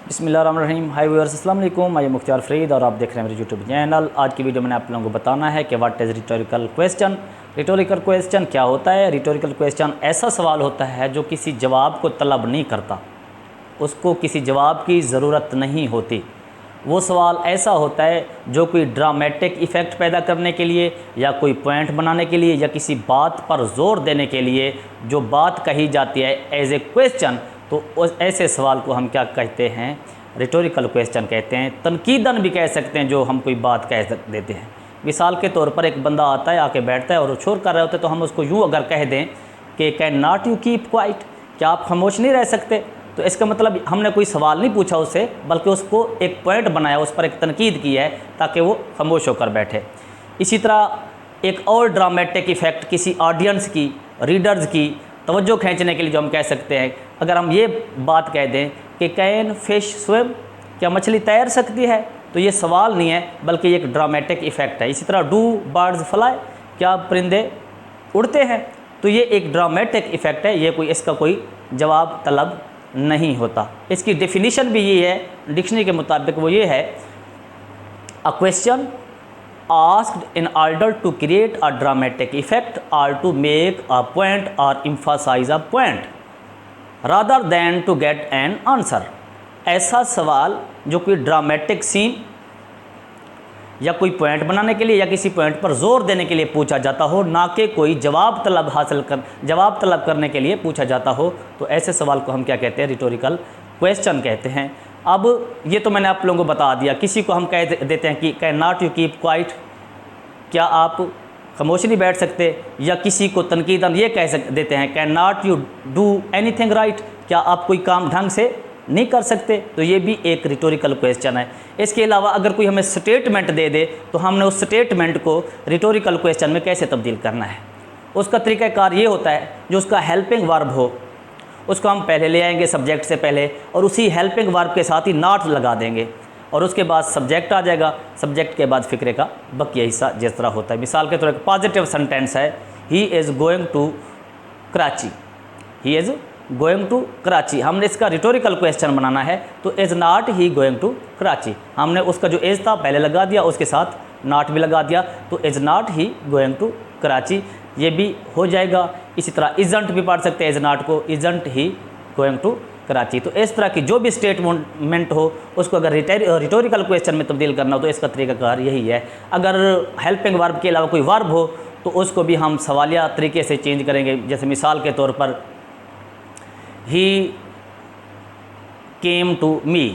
बिस्मिल्लाहिर्रहमानिर्रहीम। हाय व्यूअर्स, अस्सलाम वालेकुम। मैं मुख्तार फ़रीद और आप देख रहे हैं मेरे यूट्यूब चैनल। आज की वीडियो में आप लोगों को बताना है कि what is rhetorical question. Rhetorical question क्या होता है? रिटोरिकल क्वेश्चन ऐसा सवाल होता है जो किसी जवाब को तलब नहीं करता, उसको किसी जवाब की ज़रूरत नहीं होती। वो सवाल ऐसा होता है जो कोई ड्रामेटिक इफ़ेक्ट पैदा करने के लिए या कोई पॉइंट बनाने के लिए या किसी बात पर ज़ोर देने के लिए जो बात कही जाती है एज ए क्वेश्चन, तो उस ऐसे सवाल को हम क्या कहते हैं? रिटोरिकल क्वेश्चन कहते हैं। तनकीदन भी कह सकते हैं, जो हम कोई बात कह देते हैं। मिसाल के तौर पर एक बंदा आता है, आके बैठता है और वो शोर कर रहे होते हैं, तो हम उसको यूँ अगर कह दें कि can not you keep quiet, क्या आप खामोश नहीं रह सकते? तो इसका मतलब हमने कोई सवाल नहीं पूछा उससे, बल्कि उसको एक पॉइंट बनाया, उस पर एक तनकीद की है ताकि वो खामोश होकर बैठे। इसी तरह एक और ड्रामेटिक इफ़ेक्ट किसी ऑडियंस की, रीडर्स की तवज्जो खींचने के लिए जो हम कह सकते हैं, अगर हम ये बात कह दें कि कैन फिश स्विम, क्या मछली तैर सकती है? तो ये सवाल नहीं है, बल्कि ये एक ड्रामेटिक इफ़ेक्ट है। इसी तरह डू बर्ड्स फ्लाई, क्या परिंदे उड़ते हैं? तो ये एक ड्रामेटिक इफ़ेक्ट है, ये कोई इसका कोई जवाब तलब नहीं होता। इसकी डेफिनेशन भी ये है, डिक्शनरी के मुताबिक वो ये है, a question asked in order to create a dramatic effect or to make a point or emphasize a point rather than to get an answer। ऐसा सवाल जो कोई ड्रामेटिक सीन या कोई पॉइंट बनाने के लिए या किसी पॉइंट पर जोर देने के लिए पूछा जाता हो, ना कि कोई जवाब तलब करने के लिए पूछा जाता हो, तो ऐसे सवाल को हम क्या कहते हैं? रिटोरिकल क्वेश्चन कहते हैं। अब ये तो मैंने आप लोगों को बता दिया। किसी को हम कह देते हैं कि can not you keep quiet, क्या आप खामोश नहीं बैठ सकते? या किसी को तनकीदन ये कह देते हैं can not you do anything right, क्या आप कोई काम ढंग से नहीं कर सकते? तो ये भी एक रिटोरिकल क्वेश्चन है। इसके अलावा अगर कोई हमें स्टेटमेंट दे दे, तो हमने उस स्टेटमेंट को रिटोरिकल क्वेश्चन में कैसे तब्दील करना है, उसका तरीक़ाकार ये होता है, जो उसका हेल्पिंग वर्ब हो उसको हम पहले ले आएंगे सब्जेक्ट से पहले, और उसी हेल्पिंग वर्ब के साथ ही नॉट लगा देंगे, और उसके बाद सब्जेक्ट आ जाएगा। सब्जेक्ट के बाद फ़िक्रे का बकिया हिस्सा जिस तरह होता है। मिसाल के तौर पर पॉजिटिव सेंटेंस है, he is going to Karachi, he is going to Karachi. हमने इसका रिटोरिकल क्वेश्चन बनाना है, तो is not he going to Karachi, हमने उसका जो इज़ था पहले लगा दिया, उसके साथ नॉट भी लगा दिया, तो is not he going to Karachi, ये भी हो जाएगा। इसी तरह इज़ंट भी पढ़ सकते हैं, इज़ नॉट को isn't he going to Karachi. तो इस तरह की जो भी स्टेटमेंट हो, उसको अगर रिटोरिकल क्वेश्चन में तब्दील करना हो, तो इसका तरीक़ाकार यही है। अगर हेल्पिंग वर्ब के अलावा कोई वर्ब हो, तो उसको भी हम सवालिया तरीके से चेंज करेंगे। जैसे मिसाल के तौर पर ही came to me,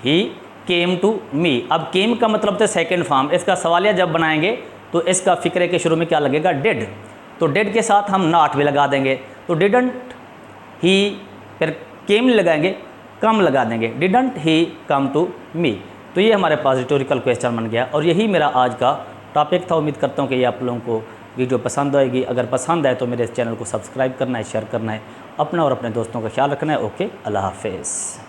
he came to me. अब केम का मतलब था सेकेंड फॉर्म, इसका सवालिया जब बनाएंगे तो इसका फ़िक्रे के शुरू में क्या लगेगा? डिड। तो डिड के साथ हम नॉट भी लगा देंगे, तो डिडंट ही, फिर केम नहीं लगाएंगे, कम लगा देंगे, didn't he come to me. तो ये हमारे पास रिटोरिकल क्वेश्चन बन गया, और यही मेरा आज का टॉपिक था। उम्मीद करता हूँ कि ये आप लोगों को वीडियो पसंद आएगी। अगर पसंद आए तो मेरे इस चैनल को सब्सक्राइब करना है, शेयर करना है, अपना और अपने दोस्तों का ख्याल रखना है। ओके, अल्लाह हाफिज़।